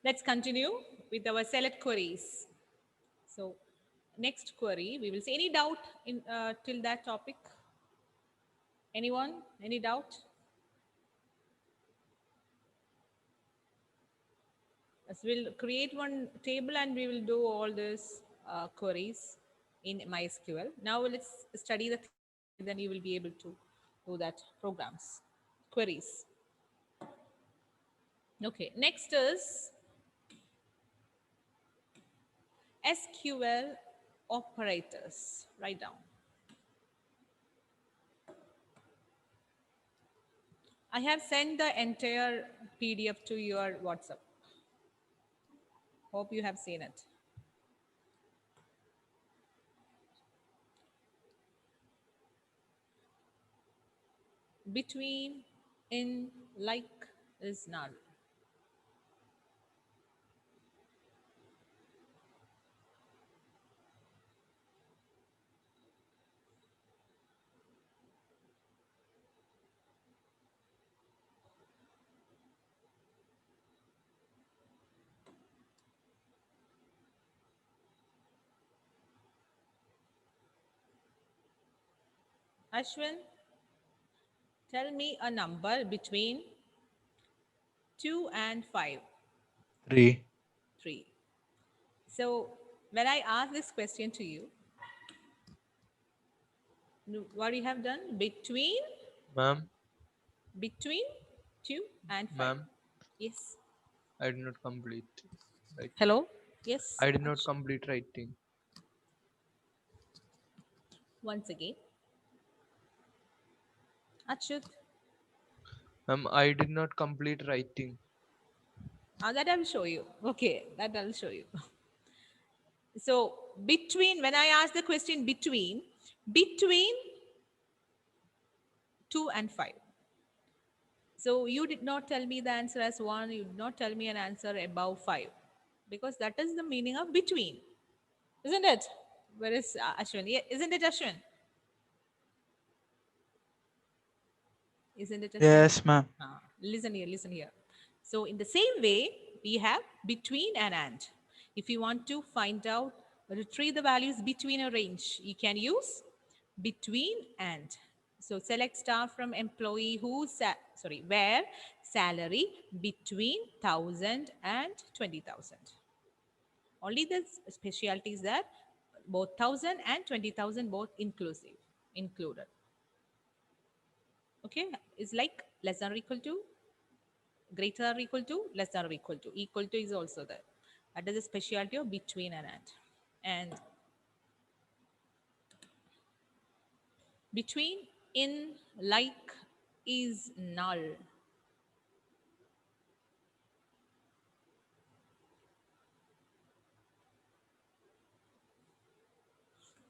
Let's continue with our select queries. So next query, we will see any doubt in till that topic. Anyone? Any doubt? As we'll create one table and we will do all these queries in MySQL. Now let's study the thing, then you will be able to do that programs, queries. Okay, next is SQL operators. Write down. I have sent the entire PDF to your WhatsApp. Hope you have seen it. Between, in, like is null. Ashwin, tell me a number between 2 and 5. 3. 3. So when I ask this question to you, what you have done? Ma'am, Between 2 and 5. ma'am, Yes. I did not complete writing. Hello? Yes. I did not complete writing. Once again. Achyut. Ma'am, I did not complete writing. That I will show you. Okay, that I'll show you. So between, when I ask the question between 2 and 5. So you did not tell me the answer as 1, you did not tell me an answer above 5, because that is the meaning of between, isn't it? Where is Ashwin? Yeah, isn't it Ashwin? Isn't it Ashwin? Yes, ma'am. Listen here, listen here. So in the same way, we have between and. If you want to find out, retrieve the values between a range, you can use between and. So select star from employee where salary between 1,000 and 20,000. Only the specialty is that both 1,000 and 20,000 both included. Okay, it's like less than or equal to, greater or equal to, less than or equal to. Equal to is also there. That is the specialty of between and and. And between, in, like is null.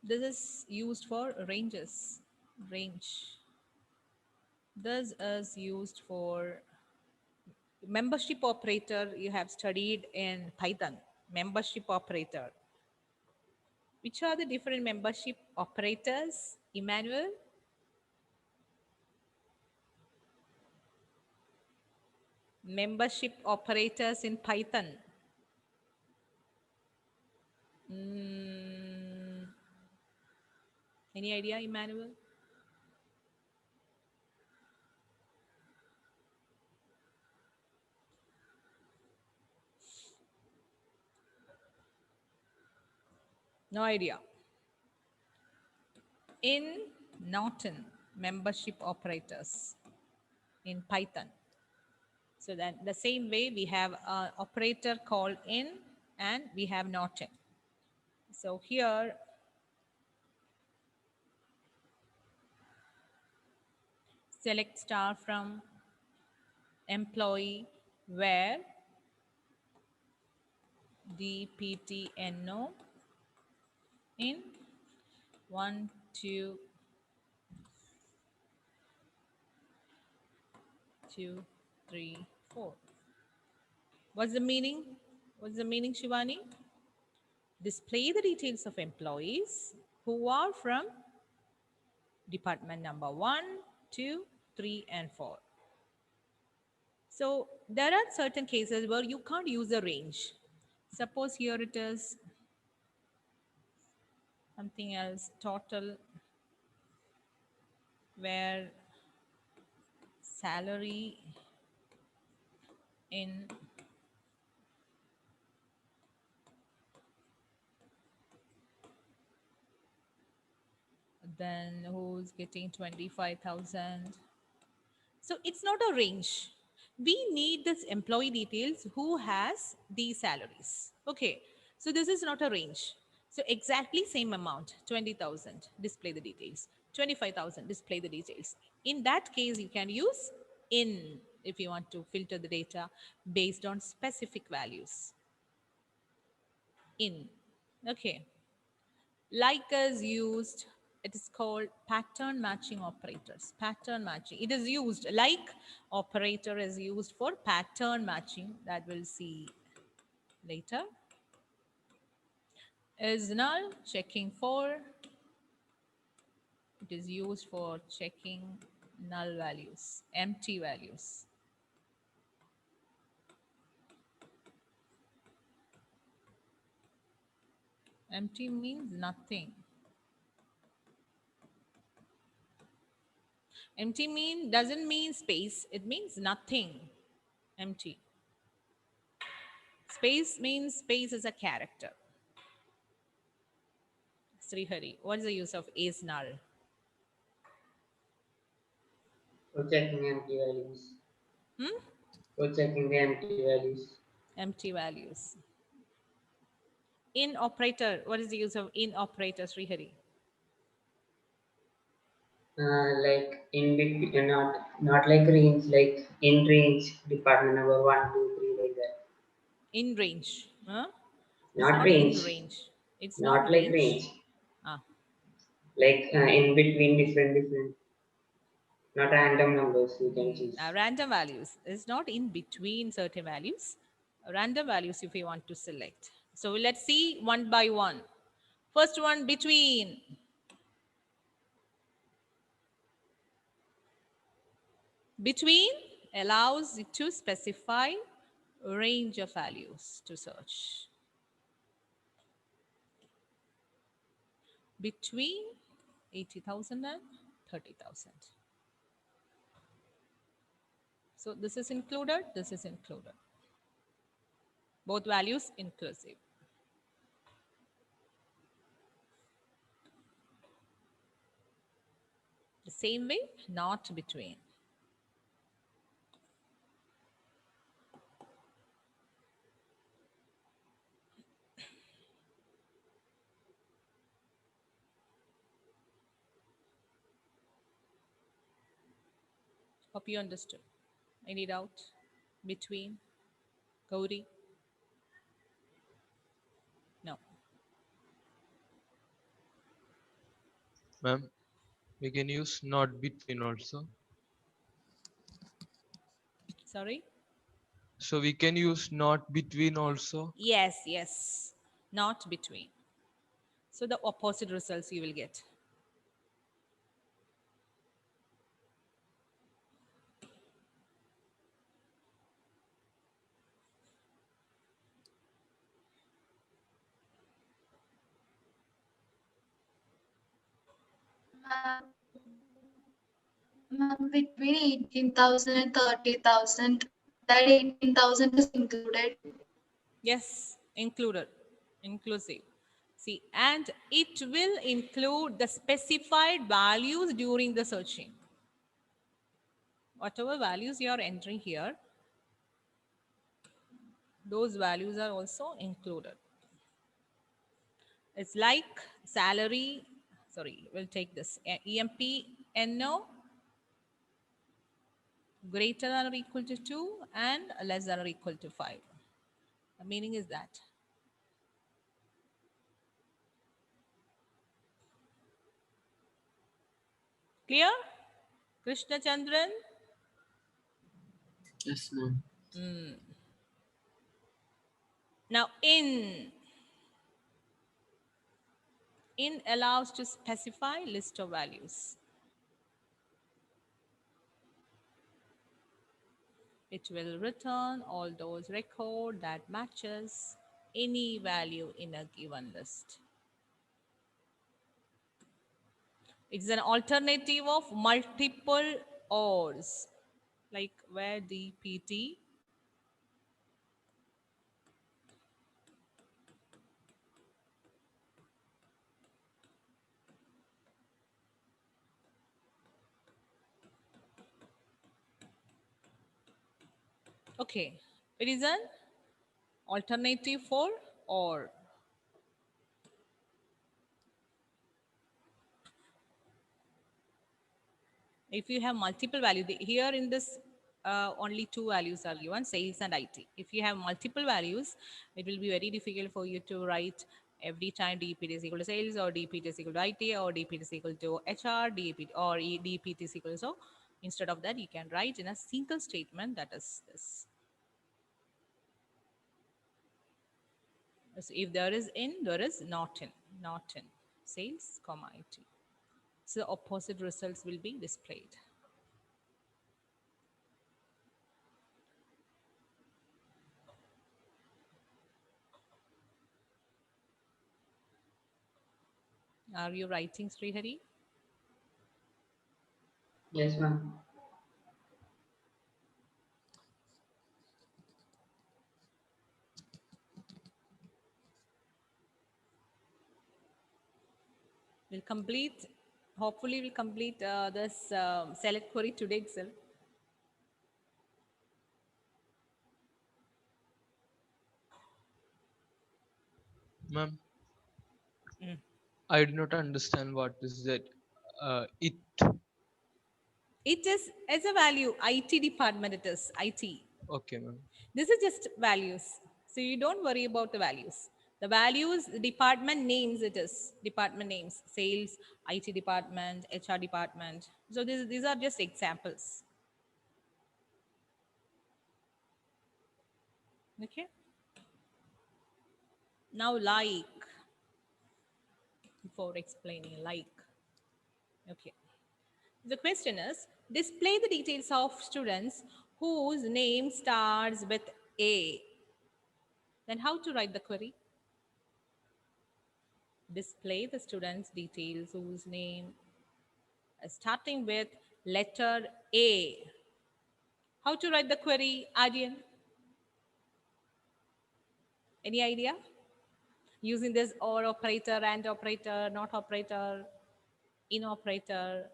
This is used for ranges. Range. This is used for membership operator. You have studied in Python. Membership operator. Which are the different membership operators, Emmanuel? Membership operators in Python. Mm, any idea, Emmanuel? No idea. In Norton, membership operators in Python. So that the same way we have an operator called in and we have Norton. So here, select star from employee where dptno in 1, 2, 2, 3, 4. What's the meaning? What's the meaning, Shivani? Display the details of employees who are from department number 1, 2, 3, and 4. So there are certain cases where you can't use a range. Suppose here it is something else, total, where salary in, then who's getting 25,000. So it's not a range. We need this employee details who has these salaries. Okay. So this is not a range. So exactly same amount, 20,000, display the details. 25,000, display the details. In that case, you can use in if you want to filter the data based on specific values. In. Okay. Like is used, it is called pattern matching operators. Pattern matching, it is used, like operator is used for pattern matching, that we'll see later. Is null, checking for, it is used for checking null values, empty values. Empty means nothing. Empty doesn't mean space, it means nothing. Empty. Space means space is a character. Srihari, what is the use of is null? For checking empty values. Hmm? For checking the empty values. Empty values. In operator, what is the use of in operator, Srihari? Like in between, not like range, like in range, department number 1, 2, 3, like that. In range. Huh? It's Not not in range, range. It's not not like range. range, Ah. like in between different, not random numbers you can choose. Random values. It's not in between certain values. Random values if you want to select. So let's see one by one. First one, between. Between allows it to specify a range of values to search. Between 80,000 and 30,000. So this is included, this is included. Both values inclusive. The same way, not between. Hope you understood. Any doubt? Between? Gauri? No. Ma'am, we can use not between also. Sorry? So we can use not between also. Yes, yes. Not between. So the opposite results you will get. Ma'am, ma'am, between 18,000 and 30,000, that 18,000 is included. Yes, included, inclusive. See, and it will include the specified values during the searching. Whatever values you are entering here, those values are also included. It's like salary, sorry, we'll take this EMP NO greater than or equal to 2 and less than or equal to 5. The meaning is that. Clear? Krishna Chandran? Yes, ma'am. Now in allows to specify list of values. It will return all those record that matches any value in a given list. It's an alternative of multiple ORs, like where DPT. Okay, it is an alternative for OR. If you have multiple value, here in this only two values are given, sales and IT. If you have multiple values, it will be very difficult for you to write every time DPT is equal to sales, or DPT is equal to IT, or DPT is equal to HR, DPT, or DPT is equal to. So instead of that, you can write in a single statement, that is this. So if there is in, there is not in, not in sales, comma IT. So opposite results will be displayed. Are you writing, Srihari? Yes, ma'am. We'll complete, hopefully we'll complete this select query today itself. Ma'am, Mm. I do not understand what is that. It. It is as a value, IT department it is, IT. Okay, ma'am. This is just values. So you don't worry about the values. The values, the department names it is, department names, sales, IT department, HR department. So these are just examples. Okay. Now like, before explaining like. Okay. The question is, display the details of students whose name starts with A. Then how to write the query? Display the students' details whose name is starting with letter A. How to write the query, Aryan? Any idea? Using this or operator, and operator, not operator, in operator.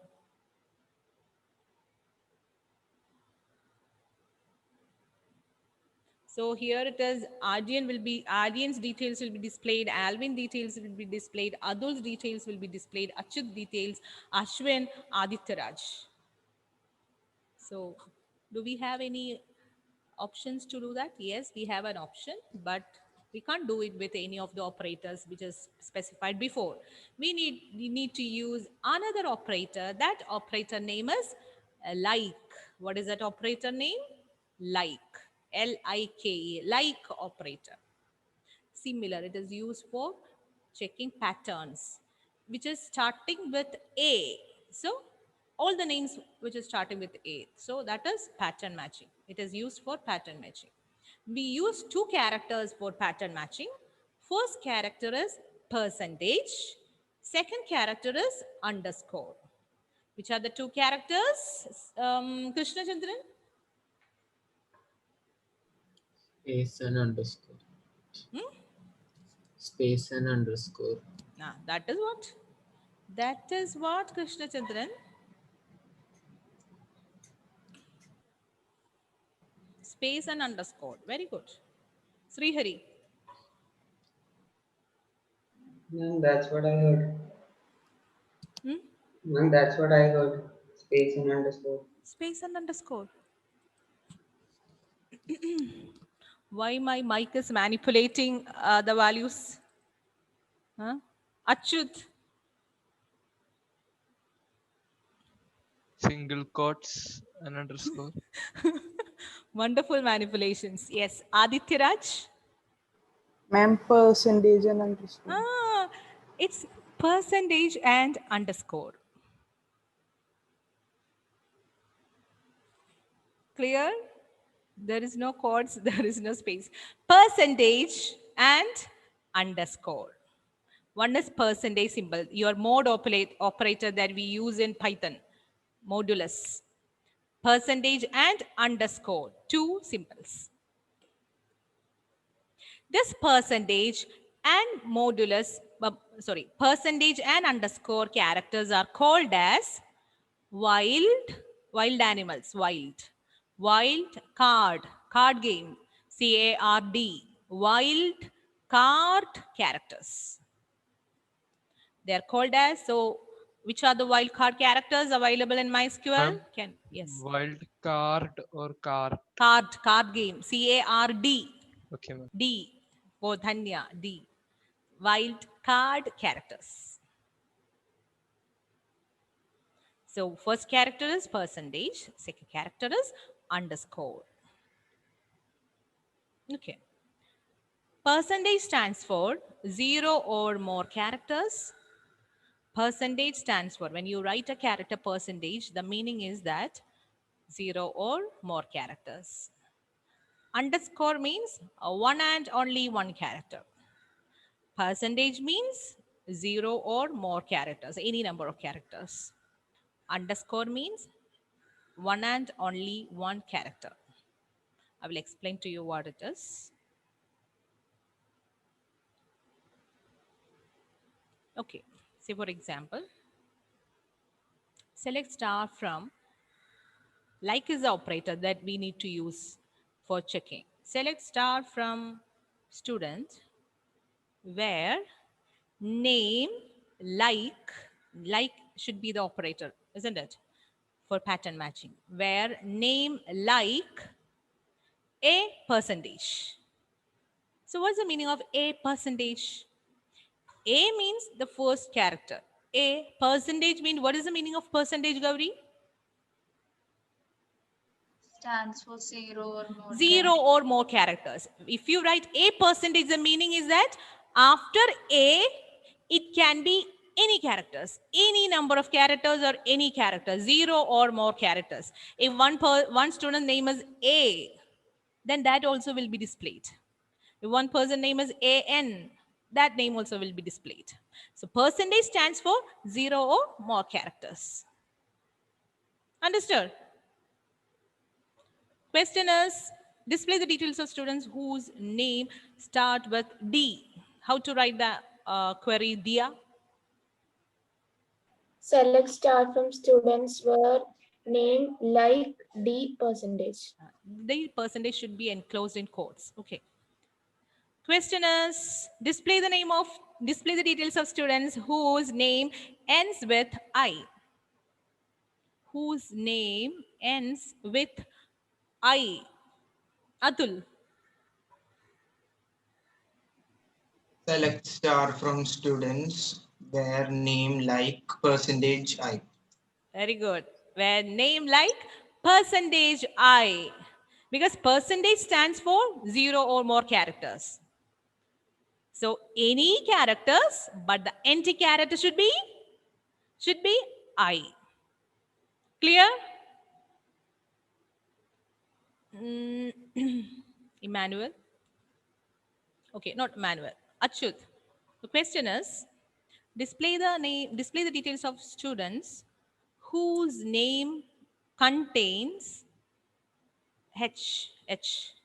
So here it is, Aryan's details will be displayed, Alvin details will be displayed, Adul's details will be displayed, Achyut details, Ashwin, Aditya Raj. So do we have any options to do that? Yes, we have an option, but we can't do it with any of the operators which is specified before. We need to use another operator. That operator name is like. What is that operator name? Like. Like, like operator. Similar, it is used for checking patterns, which is starting with A. So all the names which is starting with A. So that is pattern matching. It is used for pattern matching. We use two characters for pattern matching. First character is percentage. Second character is underscore. Which are the two characters, Krishna Chandran? Space and underscore. Space and underscore. That is what? That is what, Krishna Chandran? Space and underscore. Very good. Srihari. Ma'am, that's what I heard. Hmm? Ma'am, that's what I heard. Space and underscore. Space and underscore. Why my mic is manipulating the values? Huh? Achyut. Single quotes and underscore. Wonderful manipulations. Yes. Aditya Raj. Ma'am, percentage and underscore. It's percentage and underscore. Clear? There is no chords, there is no space. Percentage and underscore. One is percentage symbol, your mode operator that we use in Python, modulus. Percentage and underscore, two symbols. This percentage and percentage and underscore characters are called as wild animals, wild card game, CARD, wild card characters. They are called as, so which are the wildcard characters available in MySQL? Ma'am, Yes. wild card or cart? Card game, CARD. Okay, ma'am. D for Dhanya, D. Wild card characters. So first character is percentage, second character is underscore. Okay. Percentage stands for 0 or more characters. Percentage stands for, when you write a character percentage, the meaning is that 0 or more characters. Underscore means one and only one character. Percentage means 0 or more characters, any number of characters. Underscore means one and only one character. I will explain to you what it is. Okay, say for example, select star from, like is the operator that we need to use for checking. Select star from student where name like should be the operator, isn't it? For pattern matching, where name like a percentage. So what's the meaning of a percentage? A means the first character. A percentage means, what is the meaning of percentage, Gauri? Stands for 0 or more. 0 or more characters. If you write a percentage, the meaning is that after a, it can be any characters, any number of characters or any character, 0 or more characters. If one student name is A, then that also will be displayed. If one person name is AN, that name also will be displayed. So percentage stands for 0 or more characters. Understood? Question is, display the details of students whose name start with D. How to write the query, Dia? Select star from students where name like D percentage. The percentage should be enclosed in quotes. Okay. Question is, display the details of students whose name ends with I. Whose name ends with I. Atul. Select star from students where name like percentage I. Very good. Where name like percentage I. Because percentage stands for 0 or more characters. So any characters, but the empty character should be I. Clear? Emmanuel? Okay, not Emmanuel. Achyut. The question is, display the details of students whose name contains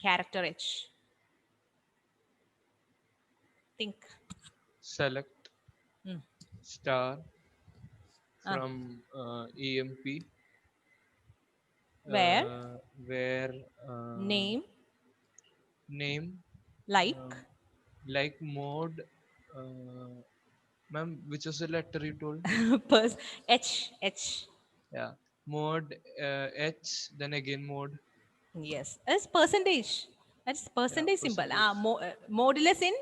character H. Think. Select Hmm. star Ah. from EMP. Where Where name name like like mode. Ma'am, which was the letter you told? H. Yeah, mode H, then again mode. Yes, as percentage. That's percentage symbol. Modulus in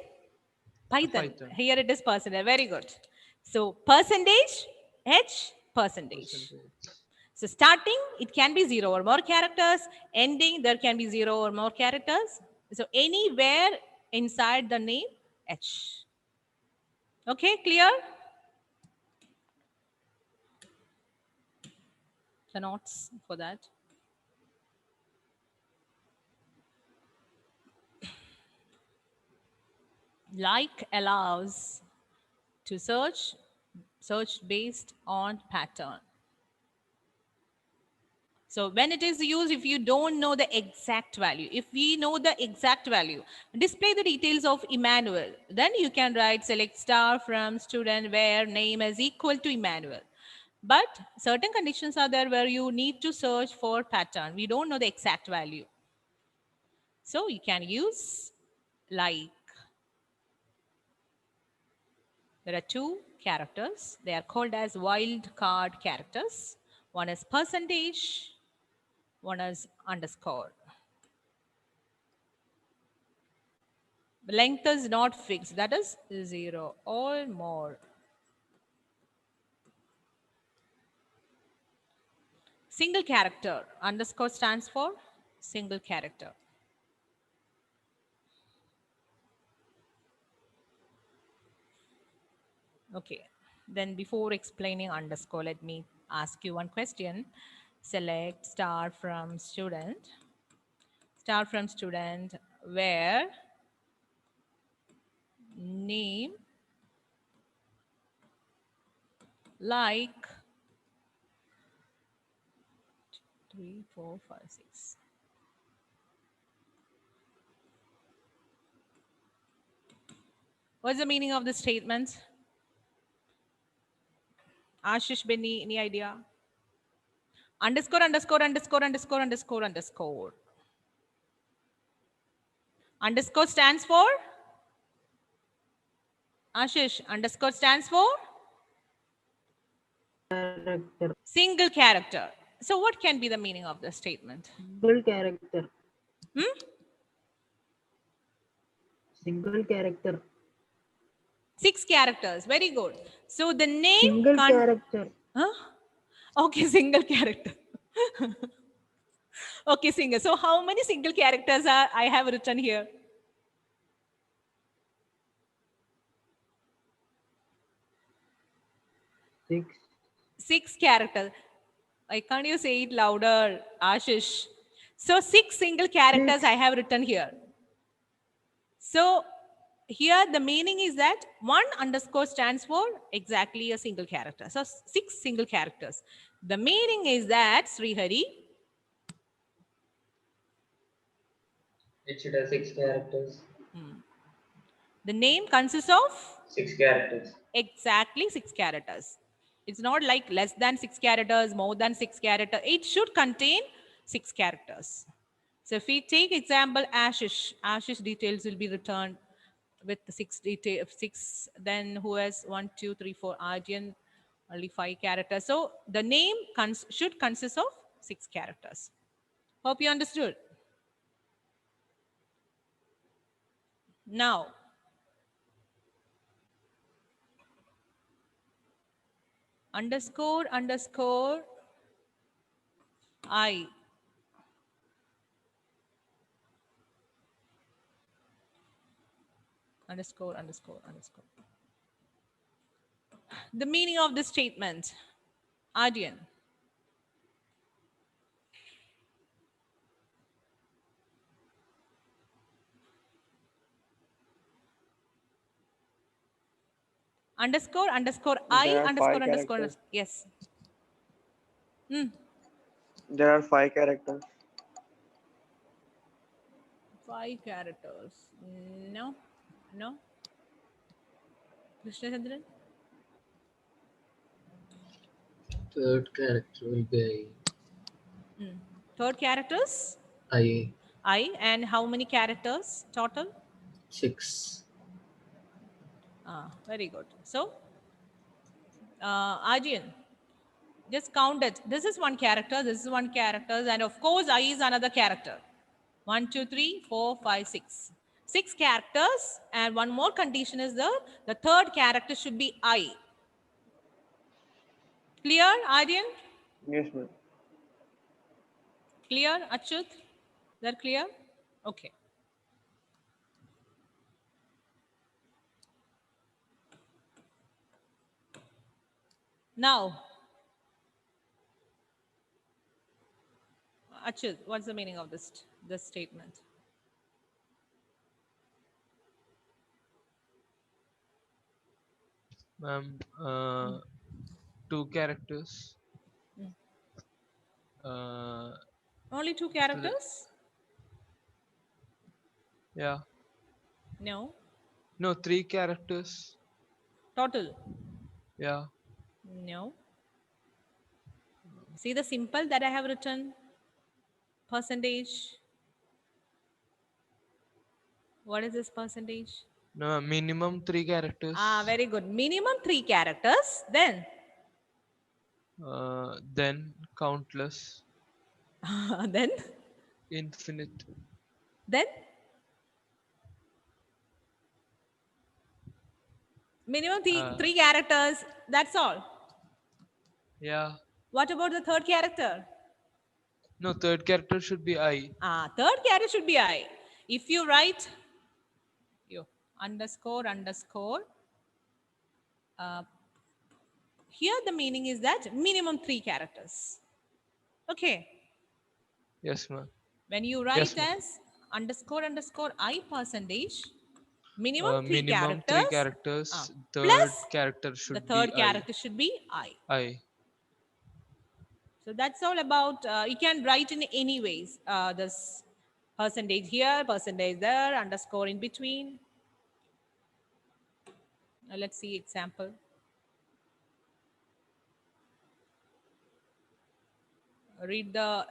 Python. Python. Here it is percentage. Very good. So percentage H percentage. So starting, it can be 0 or more characters. Ending, there can be 0 or more characters. So anywhere inside the name H. Okay, clear? The notes for that. Like allows to search based on pattern. So when it is used, if you don't know the exact value, if we know the exact value, display the details of Emmanuel, then you can write select star from student where name is equal to Emmanuel. But certain conditions are there where you need to search for pattern. We don't know the exact value. So you can use like. There are two characters. They are called as wildcard characters. One is percentage, one is underscore. The length is not fixed, that is 0 or more. Single character, underscore stands for single character. Okay, then before explaining underscore, let me ask you one question. Select star from student where name like 3, 4, 5, 6. What's the meaning of the statement? Ashish, Benny, any idea? Underscore, underscore, underscore, underscore, underscore, underscore. Underscore stands for? Ashish, underscore stands for? Character. Single character. So what can be the meaning of the statement? Single character. Hmm? Single character. 6 characters. Very good. So the name Single character. Huh? Okay, single character. Okay, single. So how many single characters are I have written here? 6. 6 characters. Why can't you say it louder, Ashish? So 6 single characters 6. I have written here. So here the meaning is that one underscore stands for exactly a single character. So 6 single characters. The meaning is that, Srihari, It should have 6 characters. the name consists of 6 characters. exactly 6 characters. It's not like less than 6 characters, more than 6 characters. It should contain 6 characters. So if we take example Ashish details will be returned with the 6. Then who has 1, 2, 3, 4, Arjun, only 5 characters. So the name should consist of 6 characters. Hope you understood. Now, underscore underscore I. Underscore underscore underscore. The meaning of this statement, Arjun. Underscore underscore I There are underscore 5 underscore. characters. Yes. Hmm. There are 5 characters. 5 characters. No. No. Krishna Chandran? Third character will be Third characters? I. I. And how many characters total? 6. Very good. So, Arjun, just count it. This is one character, this is one character, and of course, I is another character. 1, 2, 3, 4, 5, 6. 6 characters, and one more condition is the third character should be I. Clear, Arjun? Yes, ma'am. Clear, Achyut? That clear? Okay. Now, Achyut, what's the meaning of this statement? Ma'am, 2 characters. Mm. Uh, Only two after that, characters? yeah. No. No, 3 characters. Total? Yeah. No. See the simple that I have written? Percentage. What is this percentage? No, minimum 3 characters. Very good. Minimum 3 characters. Then countless, Then, infinite. then minimum Uh, 3 characters. That's all. yeah. What about the third character? No, third character should be I. Third character should be I. If you write you underscore underscore, here the meaning is that minimum 3 characters. Okay. Yes, ma'am. When you Yes, write ma'am. as underscore underscore I percentage, minimum 3 Minimum 3 characters. characters. Third Plus character the should third be character should be I. I. So that's all about, you can write in any ways. This percentage here, percentage there, underscore in between. Let's see example. Read the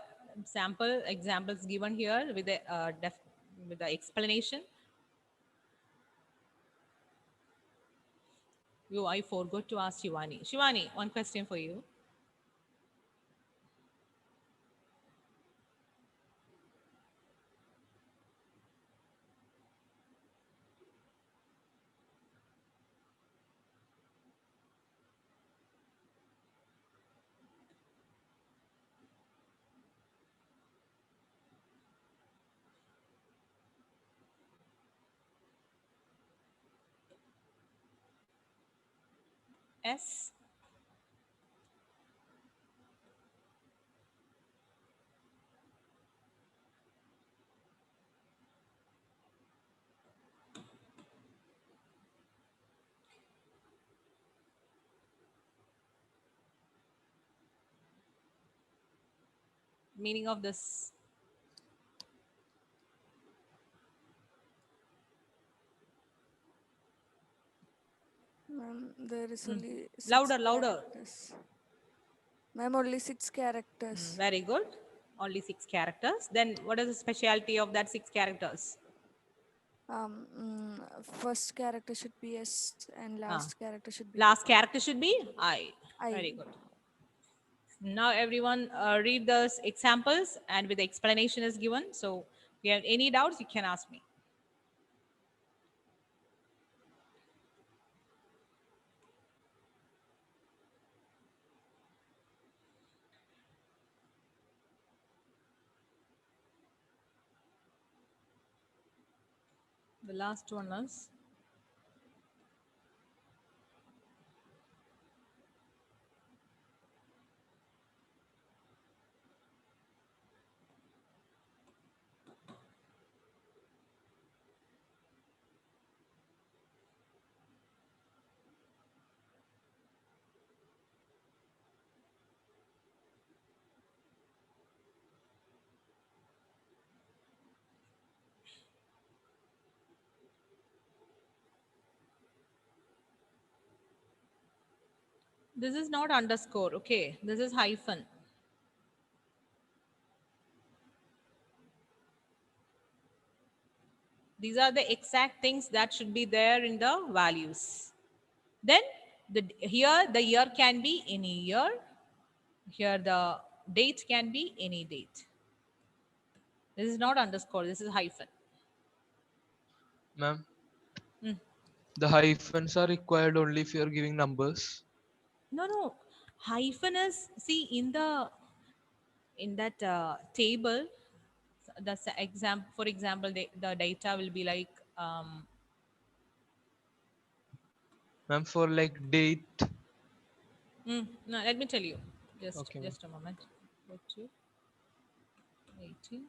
sample examples given here with with the explanation. I forgot to ask Shivani. Shivani, one question for you. S. Meaning of this. Ma'am, there is Mm. only Louder, louder. characters. Ma'am, only 6 characters. Very good. Only 6 characters. Then what is the specialty of that 6 characters? First character should be S and last character should be Last character should be I. I. Very good. Now everyone read the examples and with the explanation is given. So if you have any doubts, you can ask me. The last one is this is not underscore, okay? This is hyphen. These are the exact things that should be there in the values. Then here the year can be any year. Here the date can be any date. This is not underscore, this is hyphen. Ma'am, Mm. the hyphens are required only if you are giving numbers. No. Hyphen is, see, in that table, the for example, the data will be like, Ma'am, for like date. no, let me tell you. Okay, ma'am. Just a moment. Go to 18.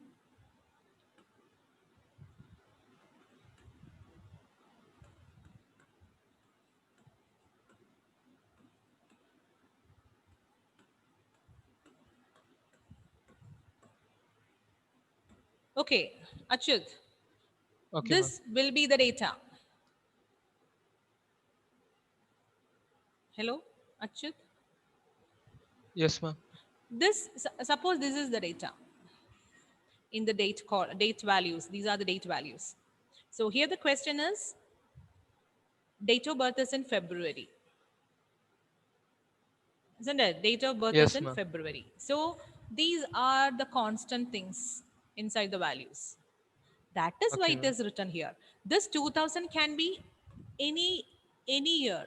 Okay, Achyut, Okay, ma'am. this will be the data. Hello, Achyut. Yes, ma'am. Suppose this is the data in the date values. These are the date values. So here the question is, date of birth is in February. Isn't it? Date of birth is Yes, in ma'am. February. So these are the constant things inside the values. That is why Okay, it ma'am. is written here. This 2000 can be any year.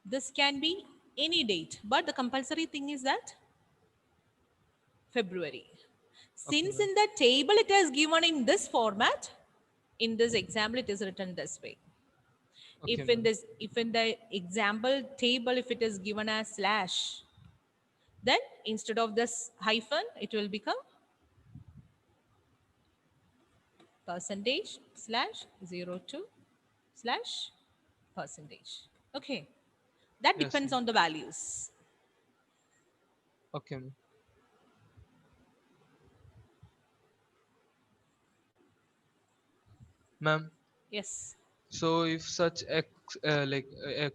This can be any date. But the compulsory thing is that February. Okay, Since ma'am. in the table it is given in this format, in this example it is written this way. Okay, If ma'am. in the example table, if it is given as slash, then instead of this hyphen, it will become percentage slash 02 slash percentage. Okay. That Yes, depends ma'am. on the values. Okay, ma'am. Ma'am, Yes. so if such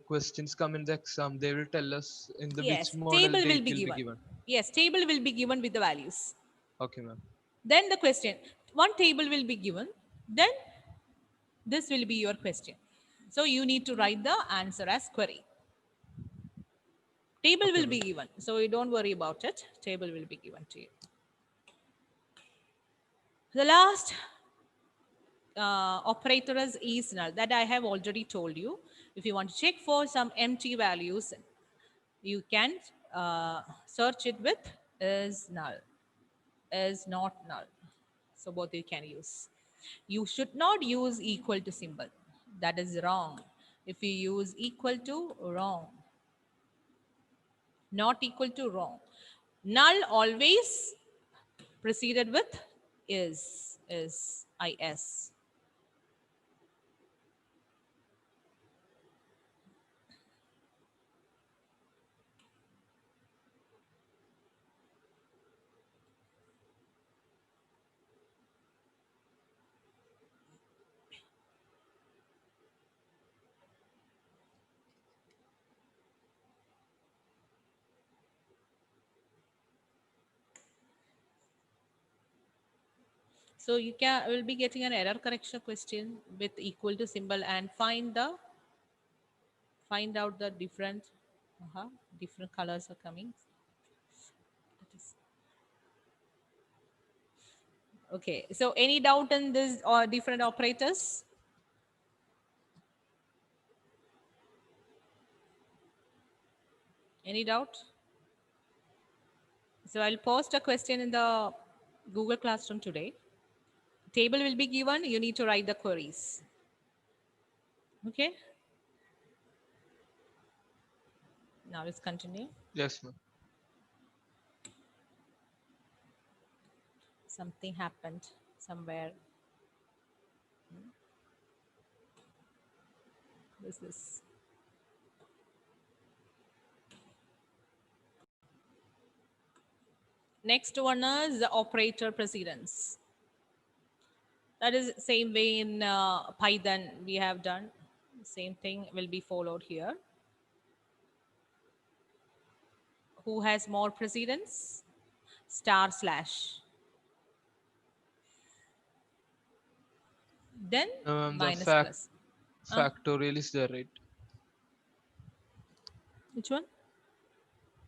questions come in the exam, they will tell us in the which Yes. model Table will date be will be given. given. Yes. Table will be given with the values. Okay, ma'am. Then the question, one table will be given. Then this will be your question. So you need to write the answer as query. Table Okay, will be ma'am. given. So you don't worry about it. Table will be given to you. The last operator is null, that I have already told you. If you want to check for some empty values, you can search it with is null, is not null. So both you can use. You should not use equal to symbol. That is wrong. If you use equal to, wrong. Not equal to, wrong. Null always preceded with is is. So you will be getting an error correction question with equal to symbol and find out the different colors are coming. That is- Okay, so any doubt in this or different operators? Any doubt? So I'll post a question in the Google Classroom today. Table will be given. You need to write the queries. Okay. Now let's continue. Yes, ma'am. Something happened somewhere. This is. Next one is the operator precedence. That is same way in Python we have done. Same thing will be followed here. Who has more precedence? Star slash. Then No, ma'am, the minus plus. factorial is there, right? Which one?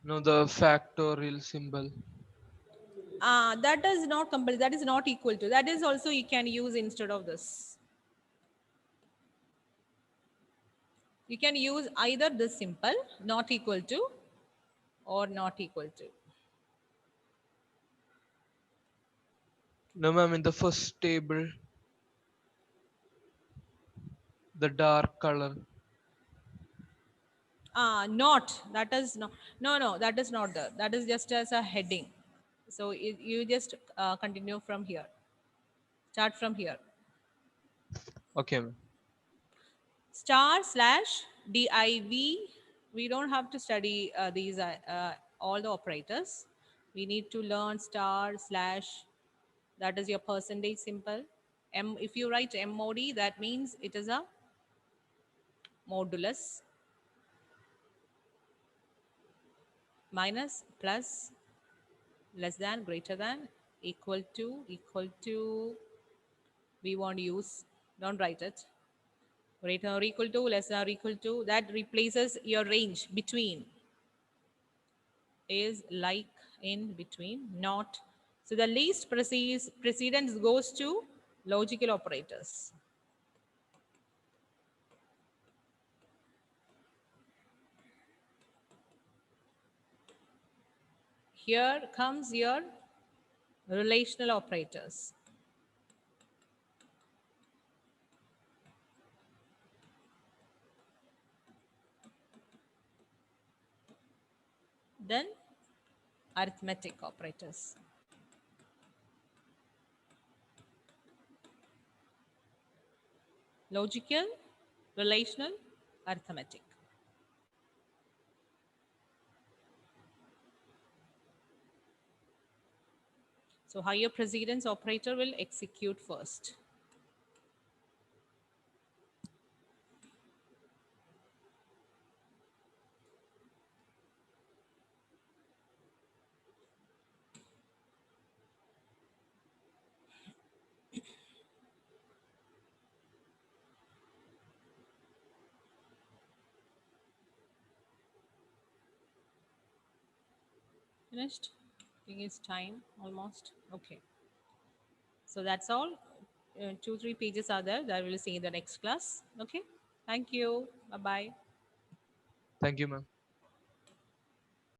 No, the factorial symbol. That is not compulsory. That is not equal to. That is also you can use instead of this. You can use either this simple, not equal to, or not equal to. No, ma'am, in the first table, the dark color. Not. That is not. No, that is not there. That is just as a heading. So you just continue from here. Start from here. Okay, ma'am. Star slash div. We don't have to study these all the operators. We need to learn star slash That is your percentage symbol. If you write MOD, that means it is a modulus. Minus, plus, less than, greater than, equal to, we won't use, don't write it. Greater or equal to, less than or equal to, that replaces your range. Between is like, in between, not. So the least precedence goes to logical operators. Here comes your relational operators. Then arithmetic operators. Logical, relational, arithmetic. So higher precedence operator will execute first. Finished? I think it's time almost. Okay. So that's all. 2-3 pages are there that we'll see in the next class. Okay. Thank you. Bye-bye. Thank you, ma'am.